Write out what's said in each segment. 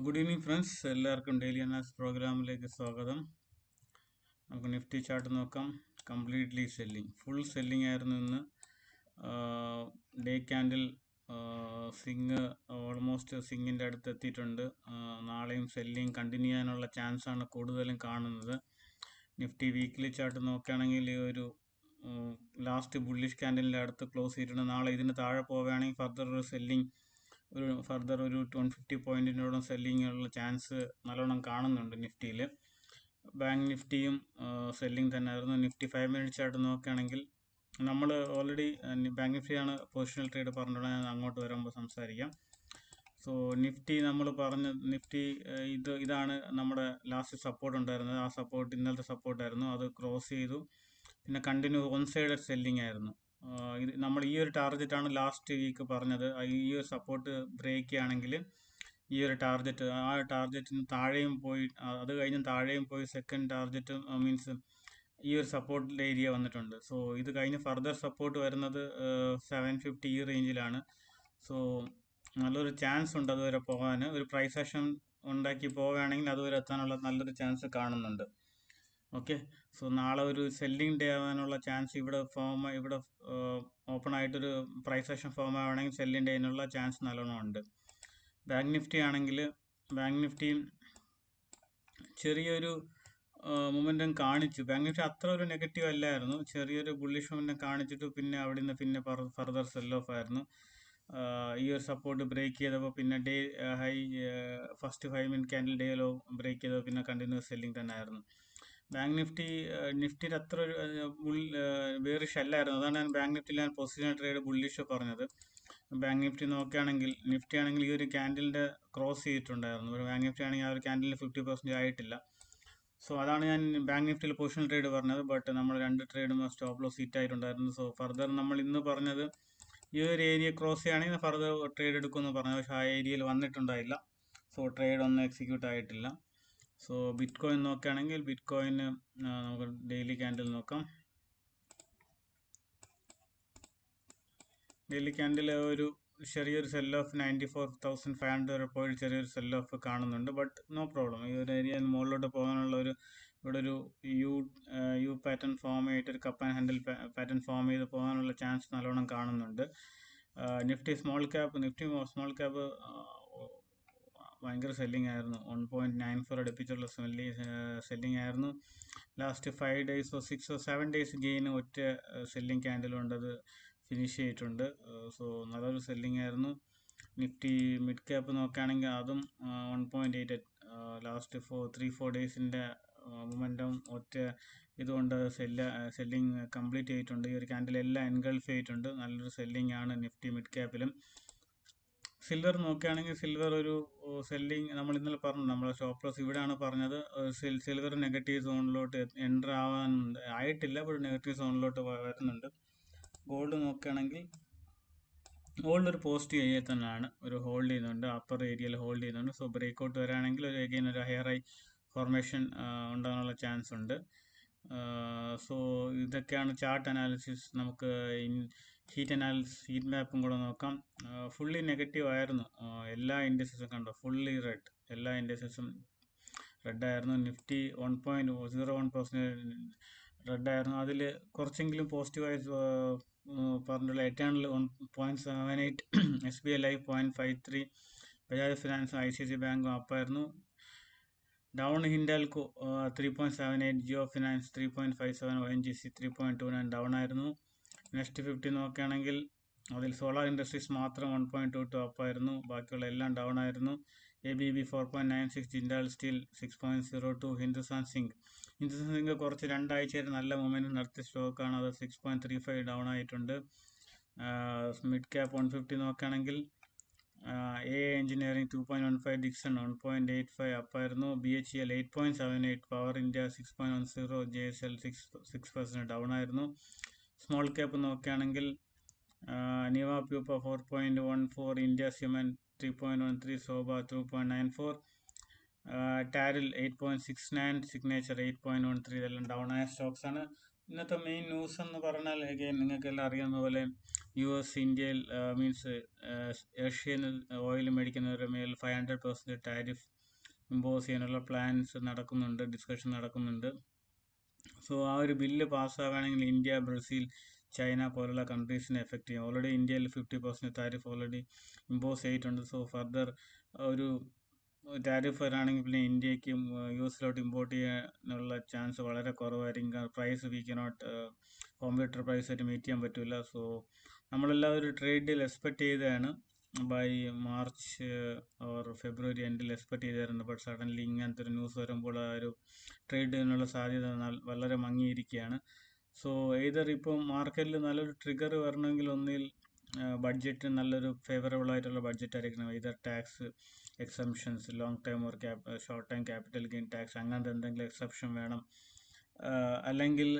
Good evening friends, എല്ലാവർക്കും daily analysis പ്രോഗ്രാമിലേക്ക് സ്വാഗതം. നമുക്ക് നിഫ്റ്റി ചാർട്ട് നോക്കാം. കംപ്ലീറ്റ്ലി സെല്ലിങ്, ഫുൾ സെല്ലിംഗ് ആയിരുന്നു ഇന്ന്. ഡേ ക്യാൻഡിൽ സിങ് ഓൾമോസ്റ്റ് സിങ്ങിൻ്റെ അടുത്ത് എത്തിയിട്ടുണ്ട്. നാളെയും സെല്ലിങ് കണ്ടിന്യൂ ചെയ്യാനുള്ള ചാൻസാണ് കൂടുതലും കാണുന്നത്. നിഫ്റ്റി വീക്ക്ലി ചാർട്ട് നോക്കുകയാണെങ്കിൽ ഈ ഒരു ലാസ്റ്റ് ബുള്ളിഷ് ക്യാൻഡിലിൻ്റെ അടുത്ത് ക്ലോസ് ചെയ്തിട്ടുണ്ട്. നാളെ ഇതിന് താഴെ പോവുകയാണെങ്കിൽ ഫർദർ ഒരു സെല്ലിങ് ഒരു 150 പോയിന്റിനോളം സെല്ലിങ്ങുള്ള ചാൻസ് നല്ലോണം കാണുന്നുണ്ട് നിഫ്റ്റിയിൽ. ബാങ്ക് നിഫ്റ്റിയും സെല്ലിങ് തന്നെയായിരുന്നു. നിഫ്റ്റി 5 മിനിറ്റ് ചാർട്ട് നോക്കുകയാണെങ്കിൽ നമ്മൾ ഓൾറെഡി ബാങ്ക് നിഫ്റ്റിയാണ് പൊസിഷണൽ ട്രേഡ് പറഞ്ഞിട്ടുള്ളത്. ഞാൻ അങ്ങോട്ട് വരുമ്പോൾ സംസാരിക്കാം. സോ നിഫ്റ്റി നമ്മൾ പറഞ്ഞ നിഫ്റ്റി ഇതാണ് നമ്മുടെ ലാസ്റ്റ് സപ്പോർട്ട് ഉണ്ടായിരുന്നത്. ആ സപ്പോർട്ട് ഇന്നലത്തെ സപ്പോർട്ടായിരുന്നു. അത് ക്രോസ് ചെയ്തു. പിന്നെ കണ്ടിന്യൂ വൺ സൈഡ് സെല്ലിംഗ് ആയിരുന്നു. ഇത് നമ്മൾ ഈ ഒരു ടാർഗറ്റാണ് ലാസ്റ്റ് വീക്ക് പറഞ്ഞത്. ഈ ഒരു സപ്പോർട്ട് ബ്രേക്ക് ആണെങ്കിൽ ഈ ഒരു ടാർഗറ്റ്, ആ ടാർഗറ്റിന് താഴെയും പോയി, അത് കഴിഞ്ഞ് താഴെയും പോയി സെക്കൻഡ് ടാർഗറ്റ് മീൻസ് ഈ ഒരു സപ്പോർട്ടിൻ്റെ ഏരിയ വന്നിട്ടുണ്ട്. സോ ഇത് കഴിഞ്ഞ് ഫർദർ സപ്പോർട്ട് വരുന്നത് 750 ഈ റേഞ്ചിലാണ്. സോ നല്ലൊരു ചാൻസ് ഉണ്ട് അതുവരെ പോകാൻ. ഒരു പ്രൈസ് ആക്ഷൻ ഉണ്ടാക്കി പോവുകയാണെങ്കിൽ അതുവരെ എത്താനുള്ള നല്ലൊരു ചാൻസ് കാണുന്നുണ്ട്. ഓക്കെ, സോ നാളെ ഒരു സെല്ലിംഗ് ഡേ ആവാനുള്ള ചാൻസ് ഇവിടെ ഓപ്പൺ ആയിട്ടൊരു പ്രൈസ് ആക്ഷൻ ഫോം ആവുകയാണെങ്കിൽ സെല്ലിംഗ് ഡേനുള്ള ചാൻസ് നല്ലോണം ഉണ്ട്. ബാങ്ക് നിഫ്റ്റി ആണെങ്കിൽ ബാങ്ക് നിഫ്റ്റി ചെറിയൊരു മൊമെൻറ്റം കാണിച്ചു. ബാങ്ക് നിഫ്റ്റി അത്ര ഒരു നെഗറ്റീവ് അല്ലായിരുന്നു. ചെറിയൊരു ബുള്ളിഷ് മൊമെൻറ്റം കാണിച്ചിട്ട് പിന്നെ അവിടെ നിന്ന് പിന്നെ ഫർദർ സെൽ ഓഫ് ആയിരുന്നു. ഈ ഒരു സപ്പോർട്ട് ബ്രേക്ക് ചെയ്തപ്പോൾ പിന്നെ day high first 5 minute candle day low break ചെയ്തപ്പോൾ പിന്നെ കണ്ടിന്യൂസ് സെല്ലിംഗ് തന്നെ ആയിരുന്നു. ബാങ്ക് നിഫ്റ്റിയിൽ അത്ര ഒരു ബെയറിഷ് അല്ലായിരുന്നു. അതാണ് ഞാൻ ബാങ്ക് നിഫ്റ്റിയിൽ ഞാൻ പൊസിഷണൽ ട്രേഡ് ബുള്ളിഷ് പറഞ്ഞത്. ബാങ്ക് നിഫ്റ്റി നോക്കുകയാണെങ്കിൽ നിഫ്റ്റി ആണെങ്കിൽ ഈ ഒരു ക്യാൻഡിലിൻ്റെ ക്രോസ് ചെയ്തിട്ടുണ്ടായിരുന്നു. ബാങ്ക് നിഫ്റ്റി ആണെങ്കിൽ ആ ഒരു ക്യാൻഡിലിന് 50% ആയിട്ടില്ല. സോ അതാണ് ഞാൻ ബാങ്ക് നിഫ്റ്റിയിൽ പൊസിഷണൽ ട്രേഡ് പറഞ്ഞത്. ബട്ട് നമ്മൾ 2 ട്രേഡും സ്റ്റോപ്പ് ലോസ് ഹിറ്റ് ആയിട്ടുണ്ടായിരുന്നു. സോ ഫർദർ നമ്മൾ ഇന്ന് പറഞ്ഞത് ഈ ഒരു ഏരിയ ക്രോസ് ചെയ്യുകയാണെങ്കിൽ ഫർദർ ട്രേഡ് എടുക്കുമെന്ന് പറഞ്ഞത്. പക്ഷേ ആ ഏരിയയിൽ വന്നിട്ടുണ്ടായില്ല. സോ ട്രേഡ് ഒന്നും എക്സിക്യൂട്ട് ആയിട്ടില്ല. സോ ബിറ്റ് കോയിൻ നോക്കുകയാണെങ്കിൽ ബിറ്റ് കോയിന് നമുക്ക് ഡെയിലി ക്യാൻഡിൽ നോക്കാം. ഡെയിലി ക്യാൻഡിൽ ഒരു ചെറിയൊരു സെൽ ഓഫ് 94,500 വരെ പോയി ചെറിയൊരു സെൽ ഓഫ് കാണുന്നുണ്ട്. But no problem. ഈ ഒരു ഏരിയ മുകളിലോട്ട് പോകാനുള്ള ഇവിടെ ഒരു യു പാറ്റേൺ ഫോം ചെയ്തിട്ട് ഒരു cup and handle pattern form ചെയ്ത് പോകാനുള്ള ചാൻസ് നല്ലോണം കാണുന്നുണ്ട്. നിഫ്റ്റി സ്മോൾ ക്യാപ്പ് ഭയങ്കര സെല്ലിംഗ് ആയിരുന്നു. 1.94 അടുപ്പിച്ചുള്ള സെല്ലിംഗ് ആയിരുന്നു. ലാസ്റ്റ് 5 ഡേയ്സോ 6 or 7 ഡേയ്സ് ഗെയിൻ ഒറ്റ സെല്ലിംഗ് ക്യാൻഡിൽ കൊണ്ട് അത് ഫിനിഷ് ചെയ്തിട്ടുണ്ട്. സോ നല്ലൊരു സെല്ലിംഗ് ആയിരുന്നു. നിഫ്റ്റി മിഡ് ക്യാപ്പ് നോക്കുകയാണെങ്കിൽ അതും 1.88 ലാസ്റ്റ് 3-4 ഡേയ്സിൻ്റെ മൊമെൻറ്റം ഒറ്റ ഇതുകൊണ്ട് സെല്ലിംഗ് കംപ്ലീറ്റ് ചെയ്തിട്ടുണ്ട്. ഈ ഒരു ക്യാൻഡിൽ എല്ലാം എൻഗൾഫ് ചെയ്തിട്ടുണ്ട്. നല്ലൊരു സെല്ലിംഗ് ആണ് നിഫ്റ്റി മിഡ് ക്യാപ്പിലും. സിൽവർ നോക്കുകയാണെങ്കിൽ സിൽവർ ഒരു സെല്ലിംഗ് നമ്മൾ ഇന്നലെ പറഞ്ഞു, നമ്മൾ സ്റ്റോപ്പ് ലോസ് ഇവിടെയാണ് പറഞ്ഞത്. സിൽവർ നെഗറ്റീവ് സോണിലോട്ട് എൻ്റർ ആയിട്ടില്ല, പക്ഷേ നെഗറ്റീവ് സോണിലോട്ട് വരുന്നുണ്ട്. ഗോൾഡ് നോക്കുകയാണെങ്കിൽ ഗോൾഡ് ഒരു പോസിറ്റീവ് ഏരിയ തന്നെയാണ്, ഒരു ഹോൾഡ് ചെയ്യുന്നുണ്ട്, അപ്പർ ഏരിയയിൽ ഹോൾഡ് ചെയ്യുന്നുണ്ട്. സോ ബ്രേക്ക് ഔട്ട് വരാണെങ്കിൽ ഒരു അഗെയിൻ ഒരു ഹയർ ഹൈ ഫോർമേഷൻ ഉണ്ടാകാനുള്ള ചാൻസ് ഉണ്ട്. സോ ഇതൊക്കെയാണ് ചാർട്ട് അനാലിസിസ്. നമുക്ക് ഹീറ്റ് മാപ്പും കൂടെ നോക്കാം. ഫുള്ളി നെഗറ്റീവ് ആയിരുന്നു. എല്ലാ ഇൻഡെക്സസും കണ്ടോ, ഫുള്ളി റെഡ്. എല്ലാ ഇൻഡെക്സസും റെഡായിരുന്നു. നിഫ്റ്റി 1.01% റെഡായിരുന്നു. അതിൽ കുറച്ചെങ്കിലും പോസിറ്റീവായി പറഞ്ഞിട്ടുള്ള Eternal 1.78, SBI life 0.53, Bajaj finance ICICI ബാങ്കും അപ്പായിരുന്നു. Down Hindalco 3.78, Jio finance 3.57, ONGC 3.29 down ആയിരുന്നു. നെക്സ്റ്റ് 50 നോക്കുകയാണെങ്കിൽ അതിൽ സോളാർ ഇൻഡസ്ട്രീസ് മാത്രം 1.22 അപ്പായിരുന്നു. ബാക്കിയുള്ള എല്ലാം ഡൗൺ ആയിരുന്നു. ABB 4.96, Jindal steel 6.02, Hindustan zinc കുറച്ച് 2 ആഴ്ചയായിട്ട് നല്ല മൊമെൻറ്റം നടത്തിയ സ്റ്റോക്കാണ്. അത് 6.35 ഡൗൺ ആയിട്ടുണ്ട്. മിഡ് ക്യാപ്പ് 150 നോക്കുകയാണെങ്കിൽ AA engineering 2.15, Dixon 1.85 അപ്പായിരുന്നു. BHEL 8.78, power India 6.10, JSL 6% down ആയിരുന്നു. സ്മോൾ ക്യാപ്പ് നോക്കുകയാണെങ്കിൽ നിവ പ്യൂപ്പ 4.14, ഇന്ത്യ സിമെൻറ്റ് 3.13, ശോഭ 2.94, ടാരിൽ 8.69, സിഗ്നേച്ചർ 8.13, ഇതെല്ലാം ഡൗൺ ആയ സ്റ്റോക്സ് ആണ്. ഇന്നത്തെ മെയിൻ ന്യൂസ് എന്ന് പറഞ്ഞാൽ നിങ്ങൾക്കെല്ലാം അറിയാവുന്ന പോലെ US ഇന്ത്യയിൽ മീൻസ് ഏഷ്യൻ ഓയിൽ മേടിക്കുന്നവരുടെ മേൽ 500% ടാരിഫ് ഇമ്പോസ് ചെയ്യാനുള്ള പ്ലാൻസ് നടക്കുന്നുണ്ട്, ഡിസ്കഷൻ നടക്കുന്നുണ്ട്. സോ ആ ഒരു ബില്ല് പാസ്സാവുകയാണെങ്കിൽ ഇന്ത്യ, ബ്രസീൽ, ചൈന പോലുള്ള കൺട്രീസിനെ എഫക്റ്റ് ചെയ്യും. ഓൾറെഡി ഇന്ത്യയിൽ 50% ടാരിഫ് ഓൾറെഡി ഇമ്പോസ് ചെയ്തിട്ടുണ്ട്. സോ ഫർദർ ഒരു ടാരിഫ് വരാണെങ്കിൽ പിന്നെ ഇന്ത്യക്കും US-ലോട്ട് ഇമ്പോർട്ട് ചെയ്യാനുള്ള ചാൻസ് വളരെ കുറവായിരിക്കും. പ്രൈസ് വി കനോട്ട് കോമ്പറ്റീറ്റർ പ്രൈസായിട്ട് മീറ്റ് ചെയ്യാൻ പറ്റില്ല. സോ നമ്മളെല്ലാവരും ട്രേഡ് ഡീൽ എക്സ്പെക്ട് ചെയ്തതാണ് ബൈ മാർച്ച് ഓർ ഫെബ്രുവരി എൻഡിൽ എക്സ്പെക്ട് ചെയ്തായിരുന്നു. ബട്ട് സഡൻലി ഇങ്ങനത്തെ ഒരു ന്യൂസ് വരുമ്പോൾ ആ ഒരു ട്രേഡ് ഡീലിനുള്ള സാധ്യത വളരെ മങ്ങിയിരിക്കുകയാണ്. സോ ഏതർ ഇപ്പം മാർക്കറ്റിൽ നല്ലൊരു ട്രിഗർ വരണമെങ്കിൽ ഒന്നിൽ ബഡ്ജറ്റ് നല്ലൊരു ഫേവറബിൾ ആയിട്ടുള്ള ബഡ്ജറ്റ് ആയിരിക്കണം. Either tax exemptions, long time or short time capital gain tax, അങ്ങനത്തെ എന്തെങ്കിലും എക്സെപ്ഷൻ വേണം. അല്ലെങ്കിൽ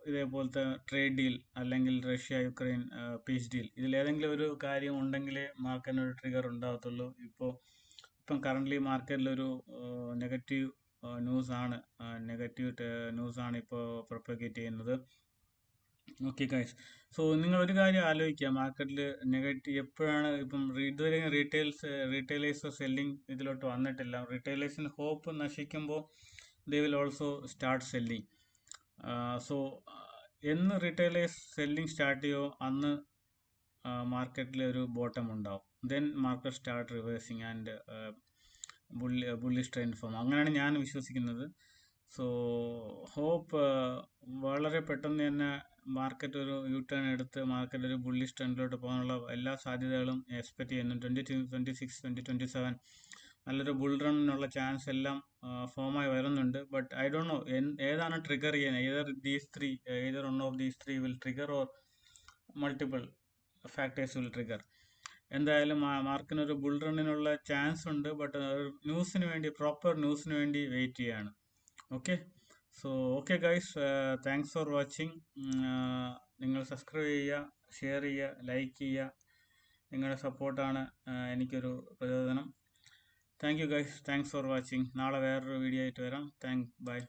ഇതേപോലത്തെ ട്രേഡ് ഡീൽ, അല്ലെങ്കിൽ റഷ്യ യുക്രൈൻ പീസ് ഡീൽ, ഇതിലേതെങ്കിലും ഒരു കാര്യം ഉണ്ടെങ്കിലേ മാർക്കറ്റിനൊരു ട്രിഗർ ഉണ്ടാകത്തുള്ളൂ. ഇപ്പം കറൻ്റ്ലി മാർക്കറ്റിലൊരു നെഗറ്റീവ് ന്യൂസാണ് ഇപ്പോൾ പ്രൊപ്പഗേറ്റ് ചെയ്യുന്നത്. ഓക്കെ ഗൈസ്, സോ നിങ്ങൾ ഒരു കാര്യം ആലോചിക്കുക, മാർക്കറ്റിൽ നെഗറ്റീവ് എപ്പോഴാണ് ഇപ്പം ഇതുവരെ റീറ്റെയിലേഴ്സ് സെല്ലിങ് ഇതിലോട്ട് വന്നിട്ടില്ല. റീറ്റെയിലേഴ്സിന് ഹോപ്പ് നശിക്കുമ്പോൾ they will also start selling. So എന്ന് റീറ്റെയിലേഴ്സ് സെല്ലിങ് സ്റ്റാർട്ട് ചെയ്യുമോ അന്ന് മാർക്കറ്റിൽ ഒരു ബോട്ടം ഉണ്ടാവും. Then market start reversing and bullish trend form. അങ്ങനെയാണ് ഞാൻ വിശ്വസിക്കുന്നത്. സോ ഹോപ്പ് വളരെ പെട്ടെന്ന് തന്നെ മാർക്കറ്റ് ഒരു യു ടേൺ എടുത്ത് മാർക്കറ്റ് ഒരു ബുള്ളിഷ് ട്രെൻഡിലോട്ട് പോകാനുള്ള എല്ലാ സാധ്യതകളും എക്സ്പെക്ട് ചെയ്യുന്നു. 2026, 2027 നല്ലൊരു ബുൾ റണ്ണിനുള്ള ചാൻസ് എല്ലാം ഫോമായി വരുന്നുണ്ട്. ബട്ട് ഐ ഡോണ്ട് നോ ഏതാണ് ട്രിഗർ ചെയ്യുന്നത്. either one of these three will trigger or multiple factors will trigger. എന്തായാലും മാർക്കിനൊരു ബുൾ റണ്ണിനുള്ള ചാൻസ് ഉണ്ട്. ബട്ട് പ്രോപ്പർ ന്യൂസിന് വേണ്ടി വെയിറ്റ് ചെയ്യാണ്. Okay, so okay guys, thanks for watching. നിങ്ങൾ സബ്സ്ക്രൈബ് ചെയ്യുക, ഷെയർ ചെയ്യുക, ലൈക്ക് ചെയ്യുക. നിങ്ങളുടെ സപ്പോർട്ടാണ് എനിക്കൊരു പ്രചോദനം. Thank you guys, thanks for watching. നാളെ വേറൊരു വീഡിയോ ആയിട്ട് വരാം. ബൈ.